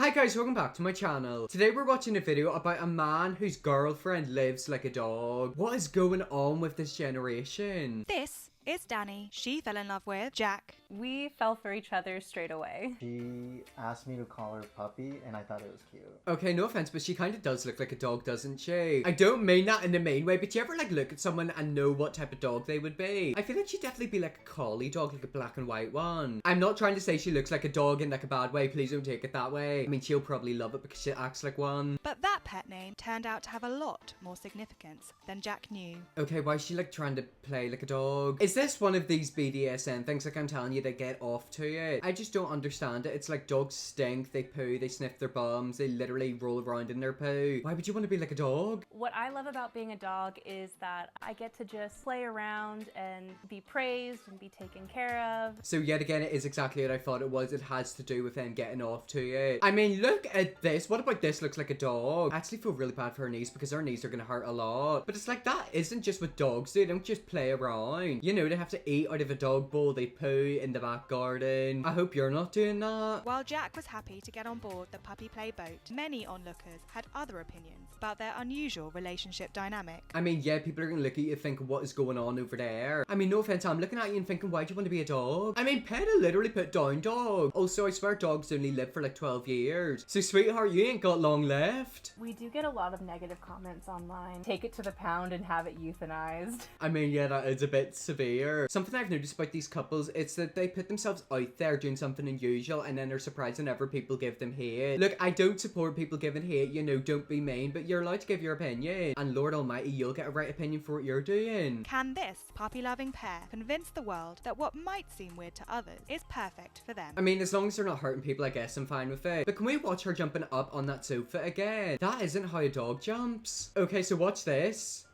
Hi guys, welcome back to my channel. Today we're watching a video about a man whose girlfriend lives like a dog. What is going on with this generation? This is Danny. She fell in love with Jack. We fell for each other straight away. She asked me to call her puppy, and I thought it was cute. Okay, no offense, but she kind of does look like a dog, doesn't she? I don't mean that in the main way, but you ever like look at someone and know what type of dog they would be? I feel like she'd definitely be like a collie dog, like a black and white one. I'm not trying to say she looks like a dog in like a bad way, please don't take it that way. I mean, she'll probably love it because she acts like one. But that pet name turned out to have a lot more significance than Jack knew. Okay, why is she like trying to play like a dog? Is this one of these BDSM things like I'm telling you they get off to it? I just don't understand it. It's like dogs stink, they poo, they sniff their bums, they literally roll around in their poo. Why would you want to be like a dog? What I love about being a dog is that I get to just play around and be praised and be taken care of. So yet again, it is exactly what I thought it was. It has to do with them getting off to it. I mean, look at this. What about this looks like a dog? I actually feel really bad for her knees because her knees are gonna hurt a lot. But it's like, that isn't just what dogs do. They don't just play around. You know, they have to eat out of a dog bowl. They poo in the back garden. I hope you're not doing that. While Jack was happy to get on board the puppy play boat, many onlookers had other opinions about their unusual relationship dynamic. I mean, yeah, people are gonna look at you and think, what is going on over there? I mean, no offense, I'm looking at you and thinking, why do you want to be a dog? I mean, PETA literally put down dog. Also, I swear dogs only live for like 12 years. So, sweetheart, you ain't got long left. We do get a lot of negative comments online. Take it to the pound and have it euthanized. I mean, yeah, that is a bit severe. Something I've noticed about these couples, it's that they put themselves out there doing something unusual and then they're surprised whenever people give them hate. Look, I don't support people giving hate, you know, don't be mean, but you're allowed to give your opinion. And Lord Almighty, you'll get a right opinion for what you're doing. Can this puppy-loving pair convince the world that what might seem weird to others is perfect for them? I mean, as long as they're not hurting people, I guess I'm fine with it. But can we watch her jumping up on that sofa again? That isn't how a dog jumps. Okay, so watch this.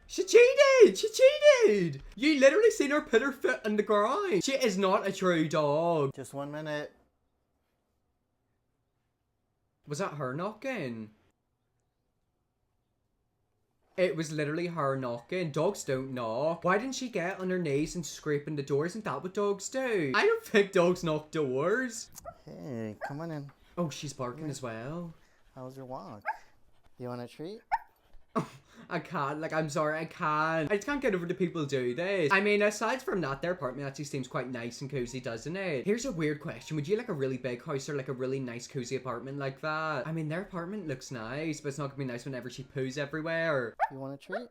She cheated! She cheated! You literally seen her put her foot on the ground. She is not a true dog. Just 1 minute. Was that her knocking? It was literally her knocking. Dogs don't knock. Why didn't she get on her knees and scrape in the door? Isn't that what dogs do? I don't think dogs knock doors. Hey, come on in. Oh, she's barking as well. How was your walk? You want a treat? I can't, like, I'm sorry, I can't. I just can't get over the people do this. I mean, aside from that, their apartment actually seems quite nice and cozy, doesn't it? Here's a weird question. Would you like a really big house or like a really nice cozy apartment like that? I mean, their apartment looks nice, but it's not gonna be nice whenever she poos everywhere. You want a treat?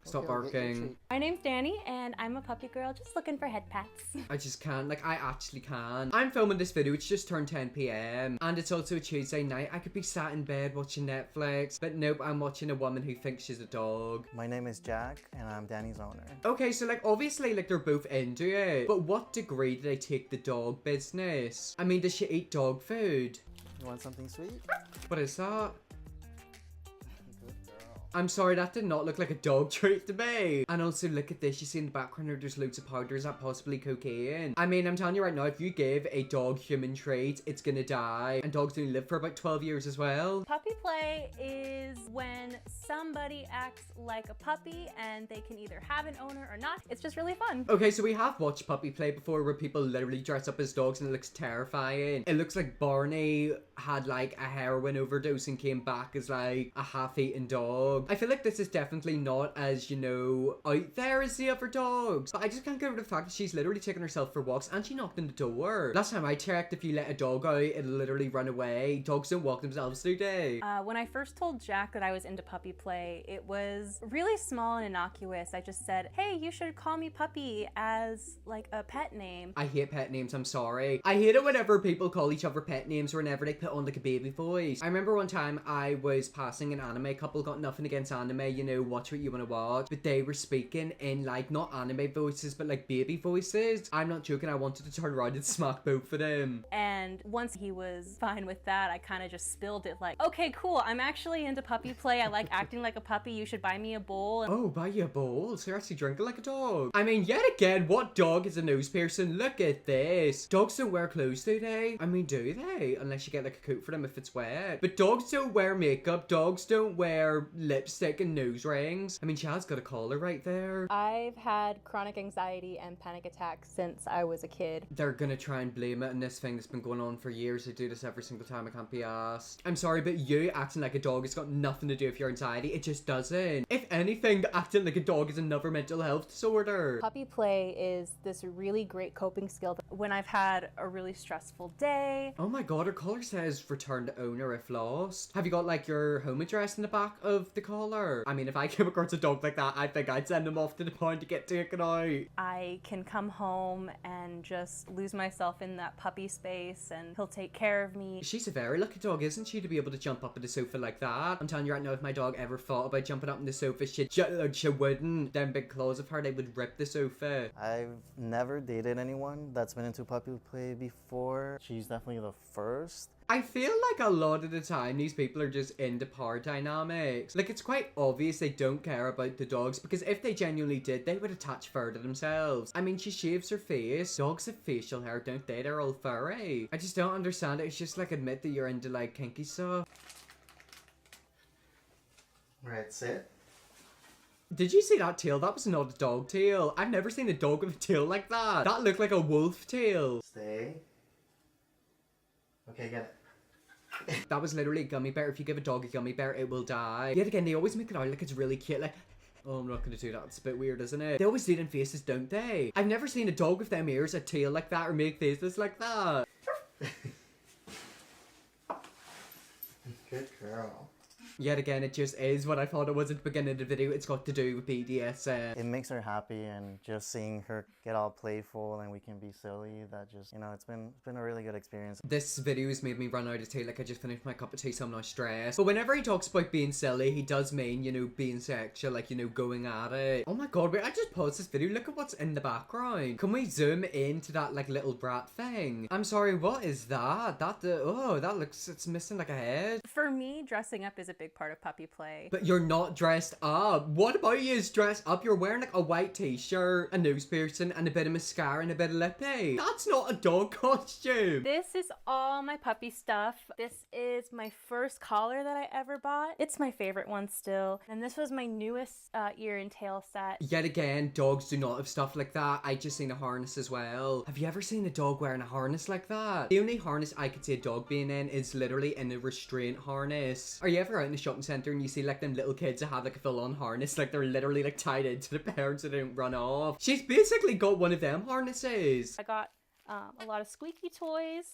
Stop Okay, I'll get you a barking. treat. My name's Danny and I'm a puppy girl just looking for head pats. I just can't, like, I actually can't. I'm filming this video, it's just turned 10 p.m. and it's also a Tuesday night. I could be sat in bed watching Netflix, but nope, I'm watching a woman who thinks she's a dog. My name is Jack, and I'm Danny's owner. Okay, so like, obviously, like, they're both into it, but what degree do they take the dog business? I mean, does she eat dog food? You want something sweet? What is that? Good girl. I'm sorry, that did not look like a dog treat to me. And also, look at this. You see in the background there's loads of powder. Is that possibly cocaine? I mean, I'm telling you right now, if you give a dog human treat, it's gonna die. And dogs only live for about 12 years as well. Puppy play is when somebody acts like a puppy and they can either have an owner or not. It's just really fun. Okay, so we have watched puppy play before where people literally dress up as dogs and it looks terrifying. It looks like Barney had like a heroin overdose and came back as like a half-eaten dog. I feel like this is definitely not as, you know, out there as the other dogs. But I just can't get over the fact that she's literally taking herself for walks and she knocked on the door. Last time I checked, if you let a dog out, it'll literally run away. Dogs don't walk themselves, do they? When I first told Jack that I was into puppy play, it was really small and innocuous. I just said, hey, you should call me Puppy as like a pet name. I hate pet names, I'm sorry. I hate it whenever people call each other pet names or whenever they put on like a baby voice. I remember one time I was passing an anime couple, got nothing against anime, you know, watch what you want to watch, but they were speaking in like not anime voices but like baby voices. I'm not joking, I wanted to turn around and smack both of them. And once he was fine with that, I kind of just spilled it like, okay, cool, I'm actually into puppy play. I like acting like a puppy. You should buy me a bowl. Oh, buy you a bowl? So you're actually drinking like a dog. I mean, yet again, what dog is a nose piercing? Look at this. Dogs don't wear clothes, do they? I mean, do they? Unless you get like like a coat for them if it's wet. But dogs don't wear makeup. Dogs don't wear lipstick and nose rings. I mean, she has got a collar right there. I've had chronic anxiety and panic attacks since I was a kid. They're gonna try and blame it on this thing that's been going on for years. They do this every single time. I can't be asked. I'm sorry, but you acting like a dog has got nothing to do with your anxiety. It just doesn't. If anything, acting like a dog is another mental health disorder. Puppy play is this really great coping skill when I've had a really stressful day. Oh my god, her collar says return to owner if lost. Have you got like your home address in the back of the collar? I mean, if I came across a dog like that, I think I'd send him off to the pound to get taken out. I can come home and just lose myself in that puppy space and he'll take care of me. She's a very lucky dog, isn't she, to be able to jump up on the sofa like that? I'm telling you right now, if my dog ever thought about jumping up on the sofa, she wouldn't. Them big claws of her, they would rip the sofa. I've never dated anyone that's been into puppy play before. She's definitely the first. I feel like a lot of the time these people are just into power dynamics. Like, it's quite obvious they don't care about the dogs, because if they genuinely did, they would attach fur to themselves. I mean, she shaves her face. Dogs have facial hair, don't they? They're all furry. I just don't understand it. It's just like, admit that you're into like kinky stuff. Right, sit. Did you see that tail? That was not a dog tail. I've never seen a dog with a tail like that. That looked like a wolf tail. Stay. Okay, get it. That was literally a gummy bear. If you give a dog a gummy bear, it will die. Yet again, they always make it out like it's really cute. Like, oh, I'm not gonna do that. It's a bit weird, isn't it? They always do it in faces, don't they? I've never seen a dog with them ears, a tail like that, or make faces like that. Good girl. Yet again, it just is what I thought it was at the beginning of the video. It's got to do with BDSM. It makes her happy, and just seeing her get all playful and we can be silly, that just, you know, it's been a really good experience. This video has made me run out of tea. Like, I just finished my cup of tea, so I'm not stressed. But whenever he talks about being silly, he does mean, you know, being sexual, like, you know, going at it. Oh my god, wait, I just paused this video. Look at what's in the background. Can we zoom into that, like, little brat thing? I'm sorry, what is that? Oh, that looks, it's missing, like, a head. For me, dressing up is a big part of puppy play. But you're not dressed up. What about you is dressed up? You're wearing, like, a white t-shirt, a nose piercing, and a bit of mascara and a bit of lippy. That's not a dog costume. This is all my puppy stuff. This is my first collar that I ever bought. It's my favorite one still. And this was my newest ear and tail set. Yet again, dogs do not have stuff like that. I just seen a harness as well. Have you ever seen a dog wearing a harness like that? The only harness I could see a dog being in is literally in a restraint harness. Are you ever out in the shopping centre and you see like them little kids that have like a full-on harness, like they're literally like tied into the parents so they don't run off? She's basically got one of them harnesses. I got a lot of squeaky toys.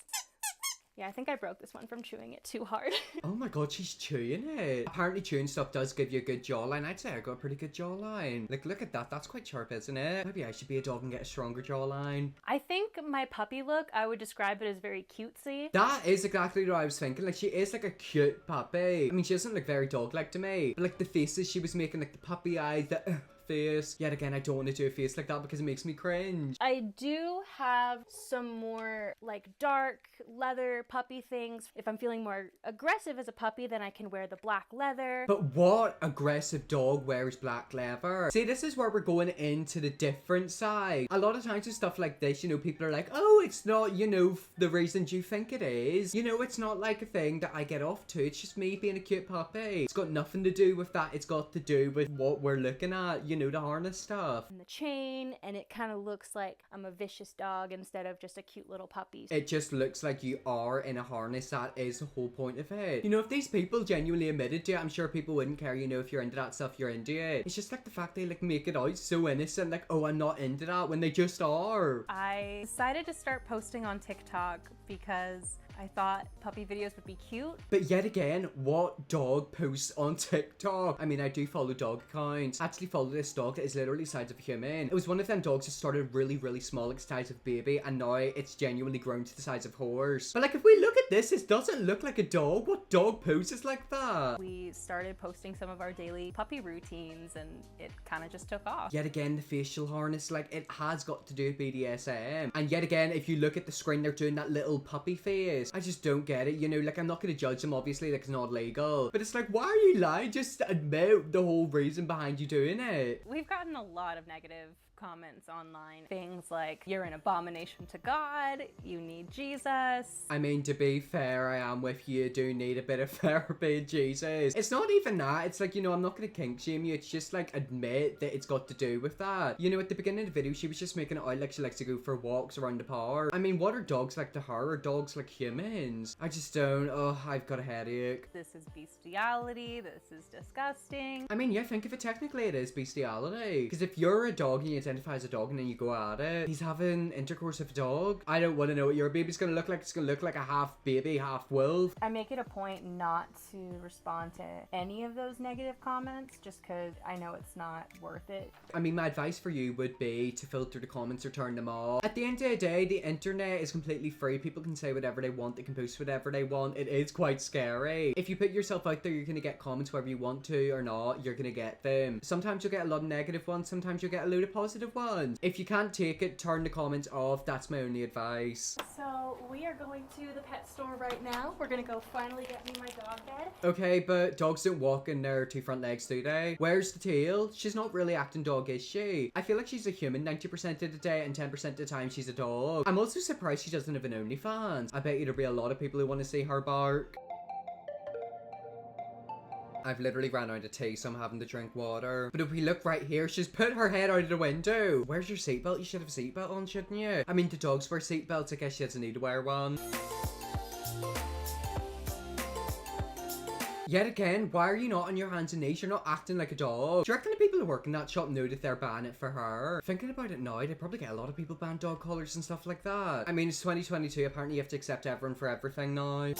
Yeah, I think I broke this one from chewing it too hard. Oh my god, she's chewing it. Apparently chewing stuff does give you a good jawline. I'd say I got a pretty good jawline. Like, look at that. That's quite sharp, isn't it? Maybe I should be a dog and get a stronger jawline. I think my puppy look, I would describe it as very cutesy. That is exactly what I was thinking. Like, she is like a cute puppy. I mean, she doesn't look very dog-like to me. But like the faces she was making, like the puppy eyes, the face. Yet again, I don't want to do a face like that because it makes me cringe. I do have some more like dark leather puppy things. If I'm feeling more aggressive as a puppy, then I can wear the black leather. But what aggressive dog wears black leather? See, this is where we're going into the different side. A lot of times with stuff like this, you know, people are like, oh, it's not, you know, the reasons you think it is. You know, it's not like a thing that I get off to. It's just me being a cute puppy. It's got nothing to do with that. It's got to do with what we're looking at, you know, the harness stuff. And the chain, and it kind of looks like I'm a vicious dog instead of just a cute little puppy. It just looks like you are in a harness. That is the whole point of it. You know, if these people genuinely admitted to it, I'm sure people wouldn't care, you know, if you're into that stuff, you're into it. It's just like the fact they like make it out so innocent, like, oh, I'm not into that, when they just are. I decided to start posting on TikTok because I thought puppy videos would be cute. But yet again, what dog posts on TikTok? I mean, I do follow dog accounts. I actually follow this dog that is literally the size of a human. It was one of them dogs that started really, really small, like the size of a baby, and now it's genuinely grown to the size of a horse. But like, if we look at this, it doesn't look like a dog. What dog poses like that? We started posting some of our daily puppy routines, and it kind of just took off. Yet again, the facial harness, like, it has got to do with BDSM. And yet again, if you look at the screen, they're doing that little puppy face. I just don't get it, you know, like, I'm not going to judge them, obviously, like, it's not legal. But it's like, why are you lying? Just admit the whole reason behind you doing it. We've gotten a lot of negative comments online. Things like, you're an abomination to God, you need Jesus. I mean, to be fair, I am with you, do need a bit of therapy, Jesus. It's not even that, it's like, you know, I'm not gonna kink shame you, it's just like, admit that it's got to do with that. You know, at the beginning of the video, she was just making it out like she likes to go for walks around the park. I mean, what are dogs like to her? Are dogs like humans? I just don't. Oh, I've got a headache. This is bestiality, this is disgusting. I mean, yeah, think of it, technically it is bestiality. Because if you're a dog and you identify as a dog and then you go at it, he's having intercourse with a dog. I don't want to know what your baby's gonna look like. It's gonna look like a half baby, half wolf. I make it a point not to respond to any of those negative comments just because I know it's not worth it. I mean, my advice for you would be to filter the comments or turn them off. At the end of the day, the internet is completely free. People can say whatever they want. They can post whatever they want. It is quite scary. If you put yourself out there, you're gonna get comments whether you want to or not. You're gonna get them. Sometimes you'll get a lot of negative ones. Sometimes you'll get a load of positive ones. If you can't take it, turn the comments off. That's my only advice. So we are going to the pet store right now. We're gonna go finally get me my dog bed. Okay, but dogs don't walk in their two front legs, do they? Where's the tail? She's not really acting dog, is she? I feel like she's a human 90% of the day and 10% of the time she's a dog. I'm also surprised she doesn't have an OnlyFans. I bet you there'll be a lot of people who want to see her bark. I've literally ran out of tea, so I'm having to drink water. But if we look right here, she's put her head out of the window. Where's your seatbelt? You should have a seatbelt on, shouldn't you? I mean, do dogs wear seatbelts? I guess she doesn't need to wear one. Yet again, why are you not on your hands and knees? You're not acting like a dog. Do you reckon the people who work in that shop know that they're banning it for her? Thinking about it now, they probably get a lot of people ban dog collars and stuff like that. I mean, it's 2022, apparently you have to accept everyone for everything now.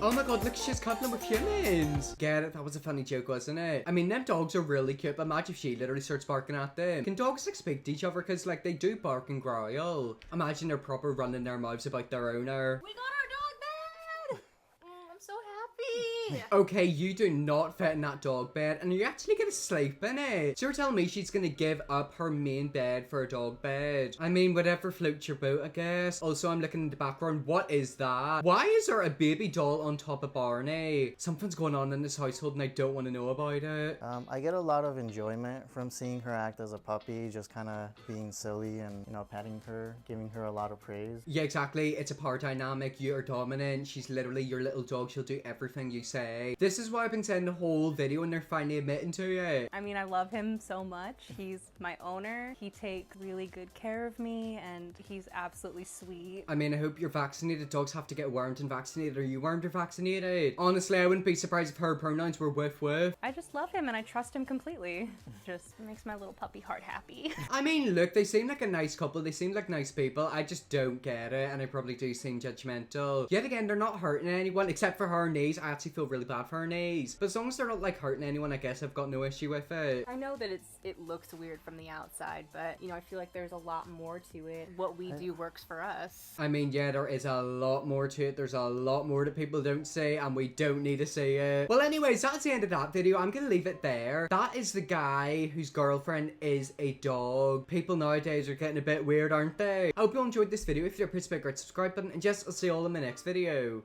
Oh my god, look, she's cuddling with humans. Get it? That was a funny joke, wasn't it? I mean, them dogs are really cute, but imagine if she literally starts barking at them. Can dogs like speak to each other? Because like they do bark and growl. Imagine they're proper running their mouths about their owner. We got our dog bed! I'm so happy! Okay, you do not fit in that dog bed, and you're actually gonna sleep in it. So you're telling me she's gonna give up her main bed for a dog bed? I mean, whatever floats your boat, I guess. Also, I'm looking in the background. What is that? Why is there a baby doll on top of Barney? Something's going on in this household and I don't want to know about it. I get a lot of enjoyment from seeing her act as a puppy, just kind of being silly and, you know, patting her, giving her a lot of praise. Yeah, exactly. It's a power dynamic. You're dominant. She's literally your little dog. She'll do everything you say. This is why I've been saying the whole video and they're finally admitting to it. I mean, I love him so much. He's my owner. He takes really good care of me and he's absolutely sweet. I mean, I hope you're vaccinated. Dogs have to get wormed and vaccinated. Are you wormed or vaccinated? Honestly, I wouldn't be surprised if her pronouns were woof woof. I just love him and I trust him completely. Just makes my little puppy heart happy. I mean, look, they seem like a nice couple. They seem like nice people. I just don't get it, and I probably do seem judgmental. Yet again, they're not hurting anyone, except for her knees. I actually feel really bad for her knees. But as long as they're not, like, hurting anyone, I guess I've got no issue with it. I know that it looks weird from the outside, but, you know, I feel like there's a lot more to it. What we do works for us. I mean, yeah, there is a lot more to it. There's a lot more that people don't say, and we don't need to say it. Well, anyways, that's the end of that video. I'm gonna leave it there. That is the guy whose girlfriend is a dog. People nowadays are getting a bit weird, aren't they? I hope you all enjoyed this video. If you're a pretty big, subscribe button, and yes, I'll see you all in my next video.